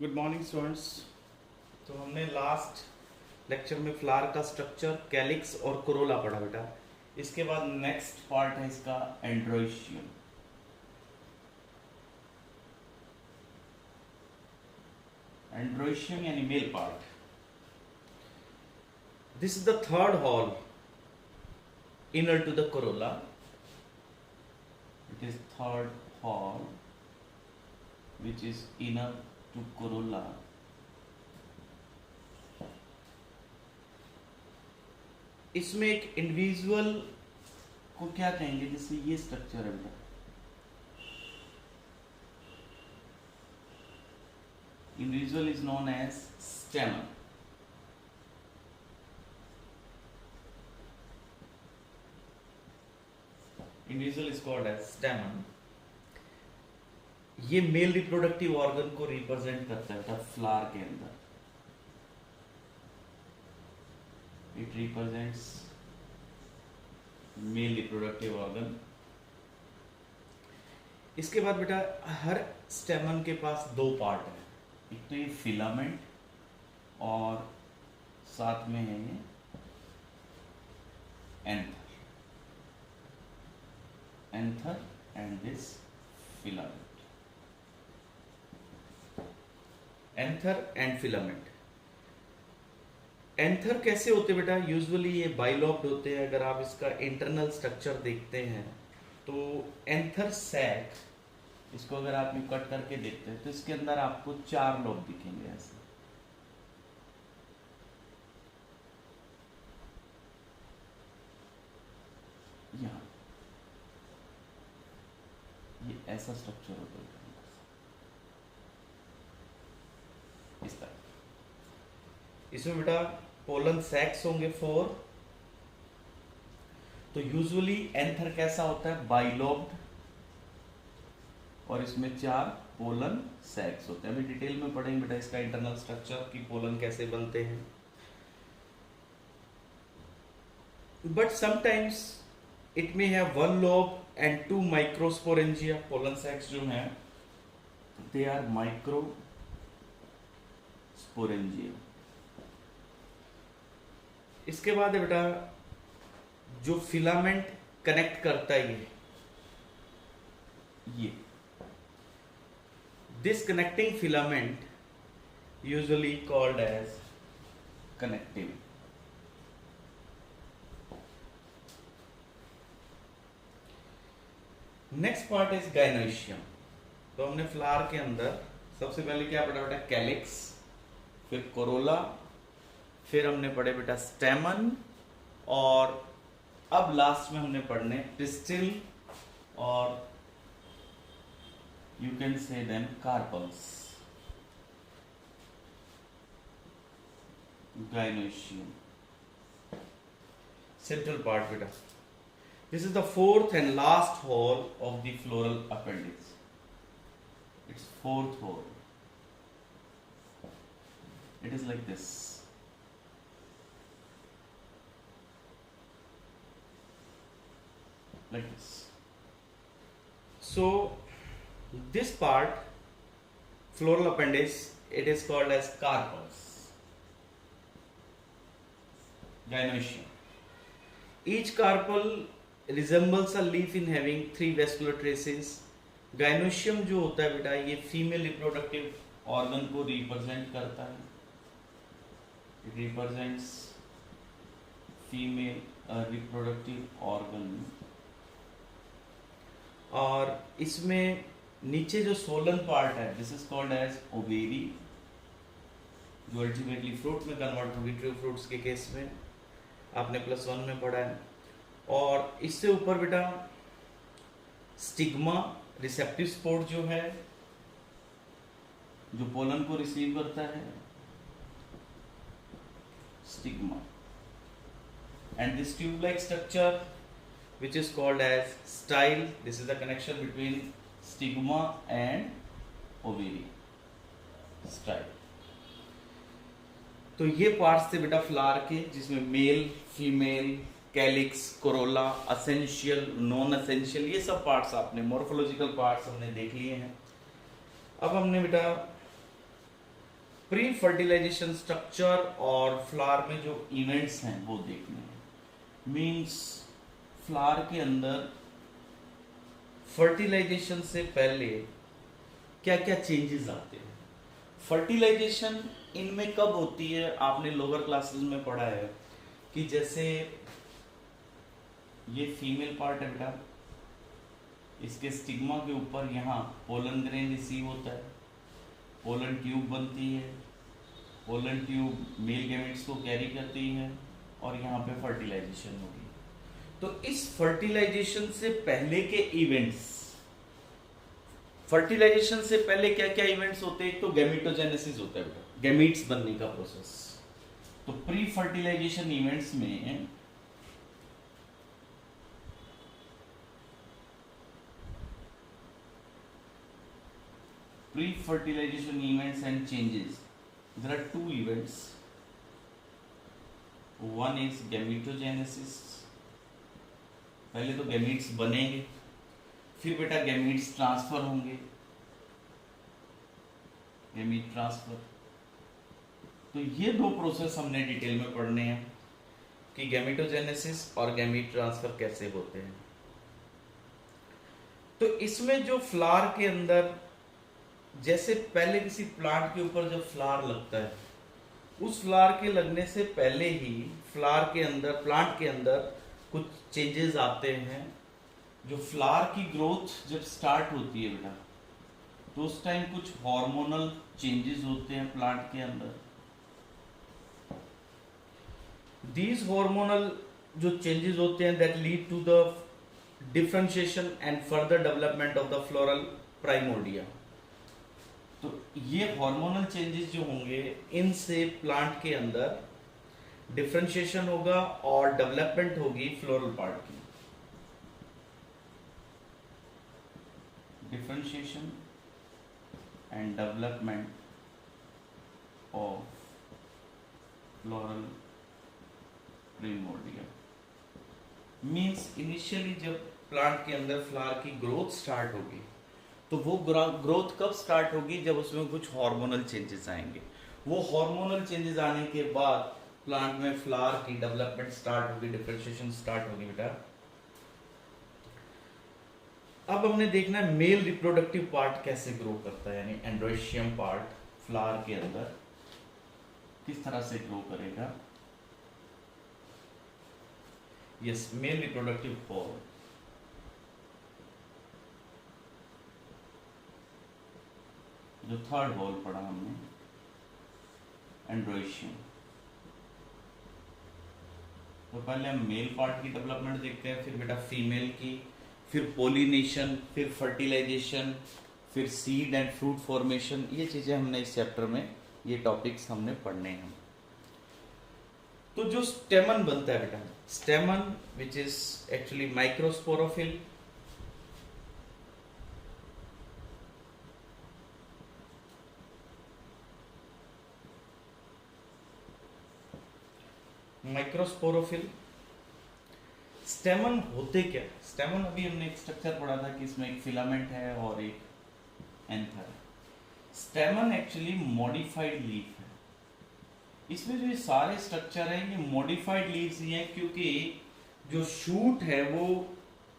Good morning students. तो हमने last lecture में फ्लावर का स्ट्रक्चर, कैलिक्स और कोरोला पढ़ा बेटा। इसके बाद नेक्स्ट पार्ट है इसका एंड्रोइशियम। एंड्रोइशियम यानी male part. This is the third whorl inner to the corolla. It is third whorl which is inner to corolla. इसमें एक इंडिविजुअल को क्या कहेंगे, जैसे ये स्ट्रक्चर है बेटा, individual is known as stamen. Individual is called as stamen. ये मेल रिप्रोडक्टिव ऑर्गन को रिप्रेजेंट करता है फ्लावर के अंदर। It represents male reproductive organ. इसके बाद बेटा हर स्टेमन के पास दो पार्ट है, एक तो ये फिलामेंट और साथ में है ये anther and this filament. Anther and filament. Anther कैसे होते बेटा? यूजुअली ये बाइलॉब्ड होते हैं। अगर आप इसका इंटरनल स्ट्रक्चर देखते हैं तो एंथर सैक, इसको अगर आप यू कट करके देखते हैं तो इसके अंदर आपको 4 लोब दिखेंगे ऐसे। यहां ये ऐसा स्ट्रक्चर होता है इस तरह। इसमें बेटा पोलन सैक्स होंगे 4। तो यूजुअली एंथर कैसा होता है? बाइलोब्ड, और इसमें 4 पोलन सैक्स होते हैं। अभी डिटेल में पढ़ेंगे बेटा इसका इंटरनल स्ट्रक्चर कि पोलन कैसे बनते हैं। But sometimes it may have 1 lobe and 2 microsporangia. Pollen sacs जो हैं दे आर माइक्रो स्पोरेंजिया। इसके बाद है बेटा जो फिलामेंट कनेक्ट करता है ये this connecting filament usually called as connective. Next part is gynoecium. तो हमने फ्लावर के अंदर सबसे पहले क्या पढ़ा बेटा? कैलिक्स, फिर कोरोला, फिर हमने पढ़े बेटा स्टेमन, और अब लास्ट में हमने पढ़ने पिस्टिल और you can say them carpels. Gynoecium central part बेटा। This is the 4th and last hole of the floral appendix. It's 4th hole. It is like this. Like this. So this part, floral appendix, it is called as carpels. Gynoecium. Each carpel resembles a leaf in having 3 vascular traces. Gynoecium जो होता है बेटा ये female reproductive organ को represent करता है। It represents female reproductive organ। और इसमें नीचे जो सोलन पार्ट है this is called as ovary, जो अल्टीमेटली फ्रूट में कन्वर्ट होगी। ट्रू फ्रूट्स के केस में आपने +1 में पढ़ा है। और इससे ऊपर बेटा स्टिग्मा, रिसेप्टिव स्पोर जो है, जो पोलन को रिसीव करता है, stigma, and this tube-like structure which is called as style. This is the connection between stigma and ovary, style. तो ये पार्ट्स थे बेटा फ्लावर के, जिसमें male, female, calyx, corolla, essential, non essential, ये सब पार्ट्स आपने, मॉर्फोलॉजिकल पार्ट्स हमने देख लिए हैं। अब हमने बेटा प्री फर्टिलाइजेशन स्ट्रक्चर और फ्लावर में जो इवेंट्स हैं वो देखने हैं। मींस फ्लावर के अंदर फर्टिलाइजेशन से पहले क्या क्या चेंजेस आते हैं। फर्टिलाइजेशन इनमें कब होती है, आपने लोअर क्लासेस में पढ़ा है कि जैसे ये फीमेल पार्ट है बेटा, इसके स्टिग्मा के ऊपर यहाँ पोलन ग्रेन रिसीव होता है, पोलन ट्यूब बनती है, पोलन ट्यूब मेल गैमेट्स को कैरी करती है और यहाँ पे फर्टिलाइजेशन होगी। तो इस फर्टिलाइजेशन से पहले के इवेंट्स, फर्टिलाइजेशन से पहले क्या क्या इवेंट्स होते हैं, एक तो गैमेटोजेनेसिस होता है बेटा, गैमीट्स बनने का प्रोसेस। तो प्री फर्टिलाइजेशन इवेंट्स में pre-fertilization events and changes, there are two events. One is gametogenesis, पहले तो गैमीट्स बनेंगे, फिर बेटा गैमीट्स ट्रांसफर होंगे, गैमीट ट्रांसफर। तो ये दो प्रोसेस हमने डिटेल में पढ़ने हैं कि गैमेटोजेनेसिस और गैमीट ट्रांसफर कैसे होते हैं। तो इसमें जो फ्लावर के अंदर, जैसे पहले किसी प्लांट के ऊपर जब फ्लावर लगता है, उस फ्लावर के लगने से पहले ही फ्लावर के अंदर, प्लांट के अंदर कुछ चेंजेस आते हैं। जो फ्लावर की ग्रोथ जब स्टार्ट होती है बेटा, तो उस टाइम कुछ हार्मोनल चेंजेस होते हैं प्लांट के अंदर। दीज हार्मोनल जो चेंजेस होते हैं that lead to the differentiation and further development of the floral primordia. तो ये हार्मोनल चेंजेस जो होंगे, इनसे प्लांट के अंदर डिफरेंशिएशन होगा और डेवलपमेंट होगी फ्लोरल पार्ट की। Differentiation and development of floral primordia means initially जब प्लांट के अंदर फ्लावर की ग्रोथ स्टार्ट होगी, तो वो ग्रोथ कब स्टार्ट होगी, जब उसमें कुछ हार्मोनल चेंजेस आएंगे। वो हार्मोनल चेंजेस आने के बाद प्लांट में फ्लावर की डेवलपमेंट स्टार्ट होगी, डिफरेंशिएशन स्टार्ट होगी बेटा। अब हमने देखना है मेल रिप्रोडक्टिव पार्ट कैसे ग्रो करता है, यानी एंड्रोशियम पार्ट फ्लावर के अंदर किस तरह से ग्रो करेगा। यस, मेल रिप्रोडक्टिव पार्ट, जो थर्ड वॉल पढ़ा हमने, एंड्रोशियम। तो पहले हम मेल पार्ट की डेवलपमेंट देखते हैं, फिर बेटा फीमेल की, फिर पोलिनेशन, फिर फर्टिलाइजेशन, फिर सीड एंड फ्रूट फॉर्मेशन। ये चीज़ें हमने इस चैप्टर में, ये टॉपिक्स हमने पढ़ने हैं। तो जो स्टेमन बनता है बेटा, स्टेमन which is actually microsporophyll, microsporophyll. स्टेमन होते क्या? स्टेमन अभी हमने एक स्ट्रक्चर पढ़ा था कि इसमें एक फिलामेंट है और एक एंथर है। स्टेमन एक्चुअली मॉडिफाइड लीफ है। इसमें जो ये सारे स्ट्रक्चर हैं, ये मॉडिफाइड लीव्स ही हैं, क्योंकि जो शूट है वो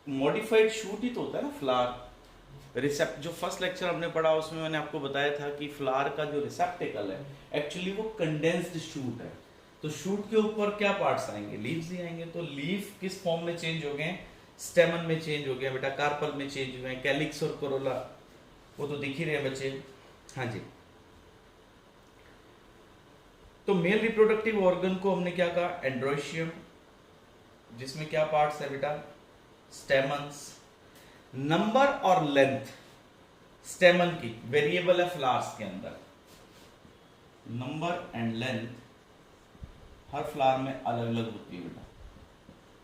मॉडिफाइड शूट ही तो होता है ना फ्लावर। रिसेप्ट, जो फर्स्ट लेक्चर हमने पढ़ा उसमें मैंने आपको बताया था कि फ्लावर का जो रिसेप्टिकल है एक्चुअली वो कंडेंस्ड शूट है। तो शूट के ऊपर क्या पार्ट्स आएंगे? लीव्स ही आएंगे। तो लीफ किस फॉर्म में चेंज हो गए? स्टेमन में चेंज हो गया बेटा, कार्पल में चेंज हुए, कैलिक्स और कोरोला वो तो दिख ही रहे बच्चे। हाँ जी। तो मेल रिप्रोडक्टिव ऑर्गन को हमने क्या कहा? एंड्रोशियम, जिसमें क्या पार्ट्स है बेटा? स्टेमन्स। नंबर और लेंथ स्टेमन की वेरिएबल है फ्लावर्स के अंदर। Number and length her flower में अलग अलग होती है बेटा,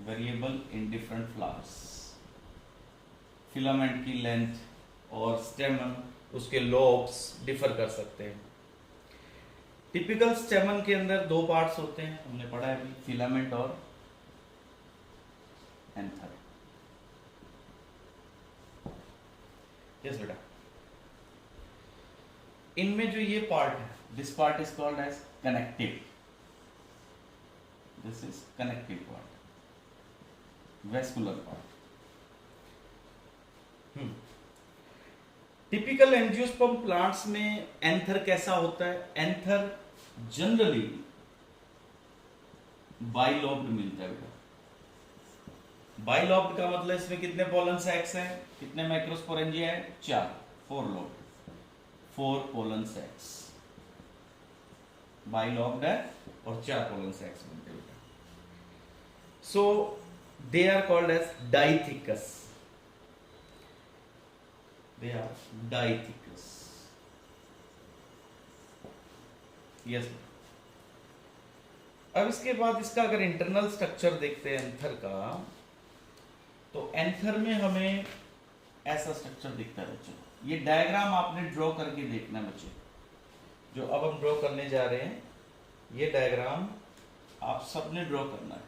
variable in different flowers. Filament की लेंथ और स्टेमन, उसके लोब्स डिफर कर सकते हैं। टिपिकल स्टेमन के अंदर दो पार्ट्स होते हैं, हमने पढ़ा है अभी, फिलामेंट और एंथर। यस बेटा। इनमें जो ये पार्ट है, this part is called as connective, this is connective part, vascular part. Typical angiosperm plants में एंथर कैसा होता है? एंथर जनरली बाइलोब्ड मिलता है बेटा। बाइलोब्ड का मतलब इसमें कितने पोलन सैक्स हैं, कितने माइक्रोस्पोरेंजिया है? 4, 4 लोब्ड, 4 पोलन सैक्स बाइलोब्ड है और 4 पोलन सैक्स मिलते हैं बेटा। So they are called as dithecous, they are diathecus, yes। अब इसके बाद इसका अगर इंटरनल स्ट्रक्चर देखते हैं एंथर का, तो एंथर में हमें ऐसा स्ट्रक्चर दिखता है बच्चों। ये डायग्राम आपने ड्रॉ करके देखना बच्चे, जो अब हम ड्रॉ करने जा रहे हैं, ये डायग्राम आप सबने ड्रॉ करना है।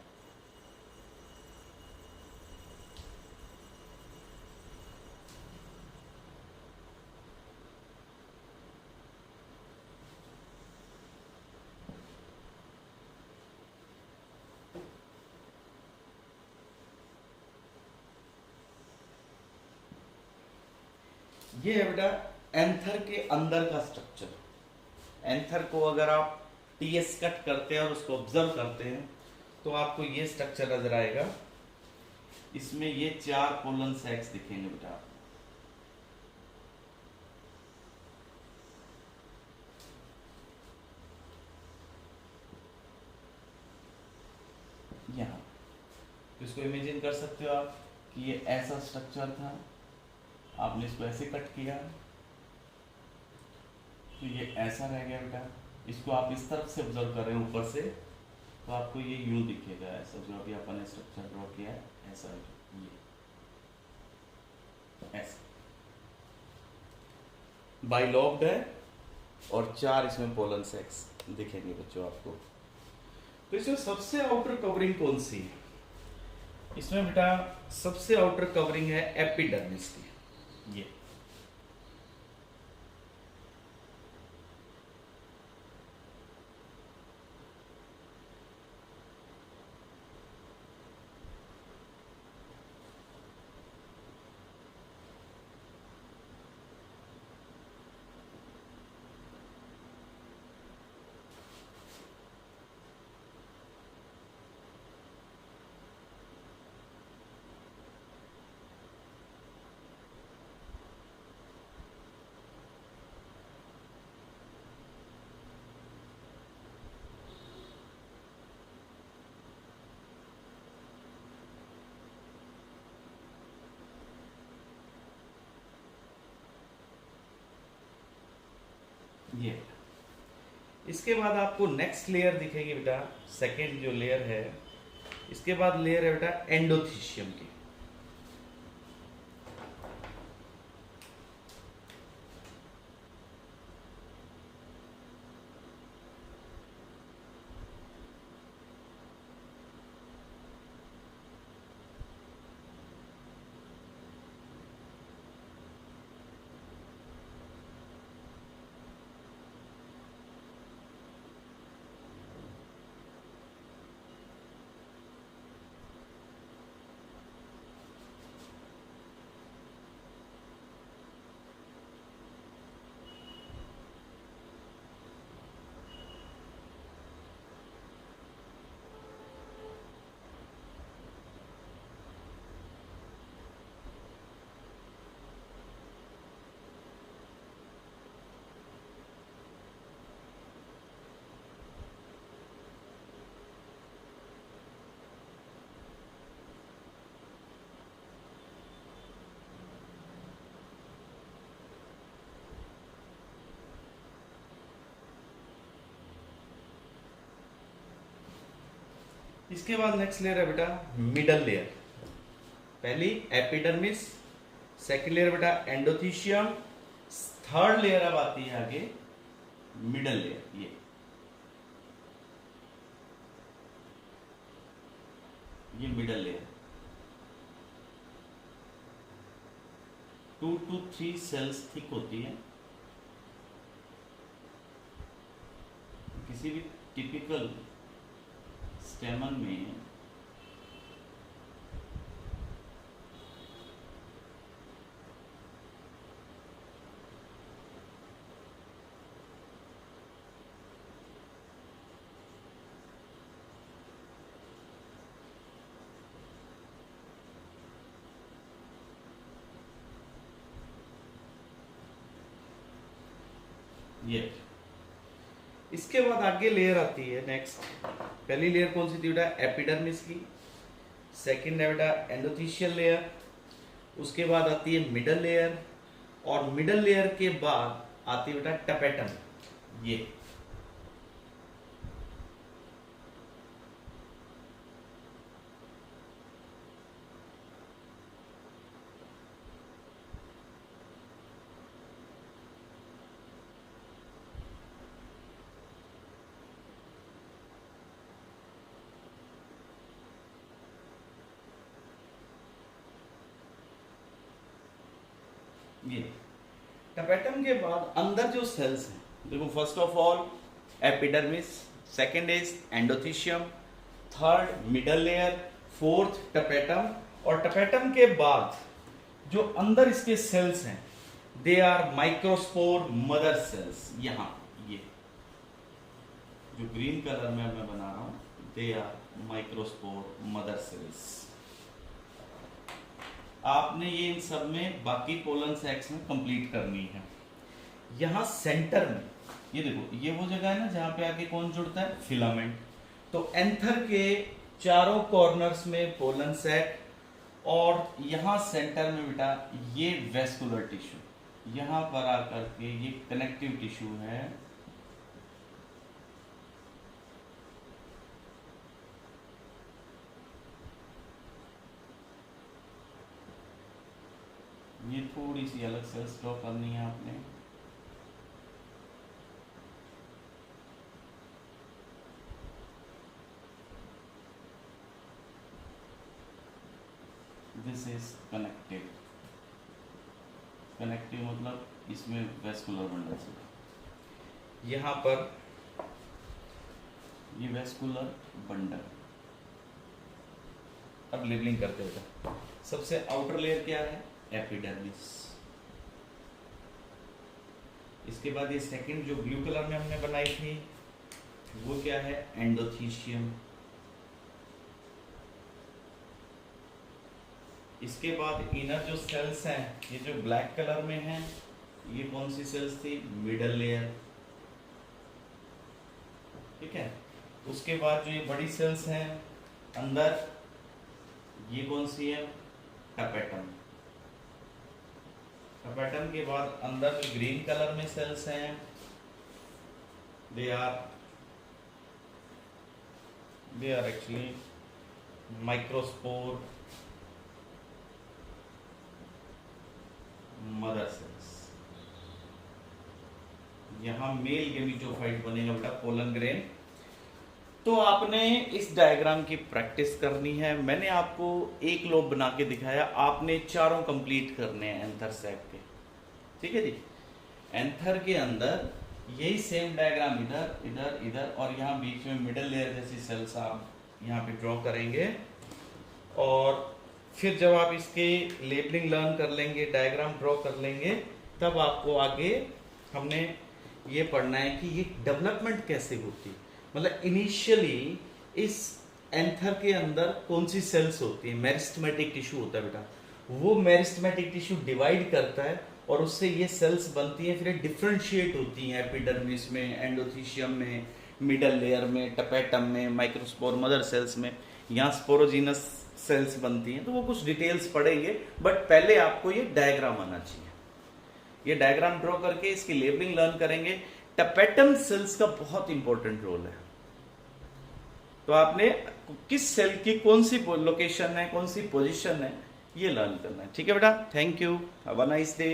ये है बेटा एंथर के अंदर का स्ट्रक्चर। एंथर को अगर आप टीएस कट करते हैं और उसको ऑब्जर्व करते हैं तो आपको ये स्ट्रक्चर नजर आएगा। इसमें ये 4 पोलन सैक्स दिखेंगे बेटा आपको। यहाँ तो इसको इमेजिन कर सकते हो आप कि ये ऐसा स्ट्रक्चर था, आपने इसको ऐसे कट किया तो ये ऐसा रह गया बेटा। इसको आप इस तरफ से ऑब्जर्व कर रहे हैं ऊपर से, तो आपको ये यूं दिखेगा, ऐसा जो अभी अपन ने स्ट्रक्चर ड्रॉ किया है, ऐसा ये ऐसा बाइलोब्ड है और 4 इसमें पोलन सैक्स दिखेंगे बच्चों आपको। तो इसमें सबसे आउटर कवरिंग कौन सी है? इसमें बेटा सबसे आउटर कवरिंग है एपिडर्मिस की, ये ये इसके बाद आपको नेक्स्ट लेयर दिखेगी बेटा, सेकेंड जो लेयर है, इसके बाद लेयर है बेटा एंडोथीशियम की। इसके बाद नेक्स्ट लेयर है बेटा मिडल लेयर। पहली एपिडर्मिस, सेकेंड लेयर बेटा एंडोथीशियम, थर्ड लेयर अब आती है आगे मिडल लेयर। ये middle layer 2 to 3 cells thick होती है किसी भी टिपिकल स्टेमन में ये, इसके बाद आगे लेयर आती है नेक्स्ट। पहली लेयर कौन सी थी बेटा? एपिडर्मिस की। सेकंड है बेटा एंडोथीशियल लेयर। उसके बाद आती है मिडल लेयर, और मिडल लेयर के बाद आती है बेटा टपेटम। ये टपेटम के बाद अंदर जो सेल्स हैं, देखो first of all epidermis, second is endothecium, third middle layer, fourth tapetum, और टपेटम के बाद जो अंदर इसके सेल्स हैं they are microspore mother cells. यहाँ ये जो ग्रीन कलर में मैं बना रहा हूं they are microspore mother cells. आपने ये इन सब में बाकी पोलन सेक्स में कंप्लीट करनी है। यहां सेंटर में ये देखो, ये वो जगह है ना जहां पे आके कौन जुड़ता है? फिलामेंट। तो एंथर के चारों कॉर्नर्स में पोलन सेक, और यहां सेंटर में बेटा ये वेस्कुलर टिश्यू, यहां पर आकर के ये कनेक्टिव टिश्यू है। ये थोड़ी सी अलग सेल्स ड्रॉ करनी है आपने। This is connective. कनेक्टिव मतलब इसमें वेस्कुलर बंडल्स है। यहां पर ये वेस्कुलर बंडल। अब लेबलिंग करते होते, सबसे आउटर लेयर क्या है? एपिडर्मिस। इसके बाद ये सेकंड जो ब्लू कलर में हमने बनाई थी वो क्या है? एंडोथीशियम। इसके बाद इनर जो सेल्स हैं, ये जो ब्लैक कलर में हैं, ये कौन सी सेल्स थी? Middle layer. ठीक है। उसके बाद जो ये बड़ी सेल्स हैं अंदर, ये कौन सी है? टपेटम। टपेटम के बाद अंदर जो ग्रीन कलर में सेल्स हैं they are actually microspore mother cells. यहां मेल गेमिटोफाइट बनेगा बेटा, पोलन ग्रेन। तो आपने इस डायग्राम की प्रैक्टिस करनी है। मैंने आपको एक लोब बना के दिखाया, आपने चारों कंप्लीट करने हैं एंथर सेक के। ठीक है जी। एंथर के अंदर यही सेम डायग्राम इधर इधर इधर, और यहाँ बीच में मिडल लेयर जैसी सेल्स आप यहाँ पे ड्रॉ करेंगे। और फिर जब आप इसके लेबलिंग लर्न कर लेंगे, डायग्राम ड्रॉ कर लेंगे, तब आपको आगे हमने ये पढ़ना है कि ये डेवलपमेंट कैसे होती है। मतलब इनिशियली इस एंथर के अंदर कौन सी सेल्स होती है? मेरिस्टेमेटिक टिश्यू होता है बेटा। वो मेरिस्टेमेटिक टिश्यू डिवाइड करता है और उससे ये सेल्स बनती हैं, फिर डिफरेंशिएट होती हैं एपिडर्मिस में, एंडोथीशियम में, मिडल लेयर में, टपेटम में, माइक्रोस्पोर मदर सेल्स में, यहाँ स्पोरोजीनस सेल्स बनती हैं। तो वो कुछ डिटेल्स पढ़ेंगे, बट पहले आपको ये डायग्राम आना चाहिए। ये डायग्राम ड्रॉ करके इसकी लेबलिंग लर्न करेंगे। टपेटम सेल्स का बहुत इंपॉर्टेंट रोल है। तो आपने किस सेल की कौन सी लोकेशन है, कौन सी पोजीशन है, ये लर्न करना है। ठीक है बेटा, thank you, have a nice day.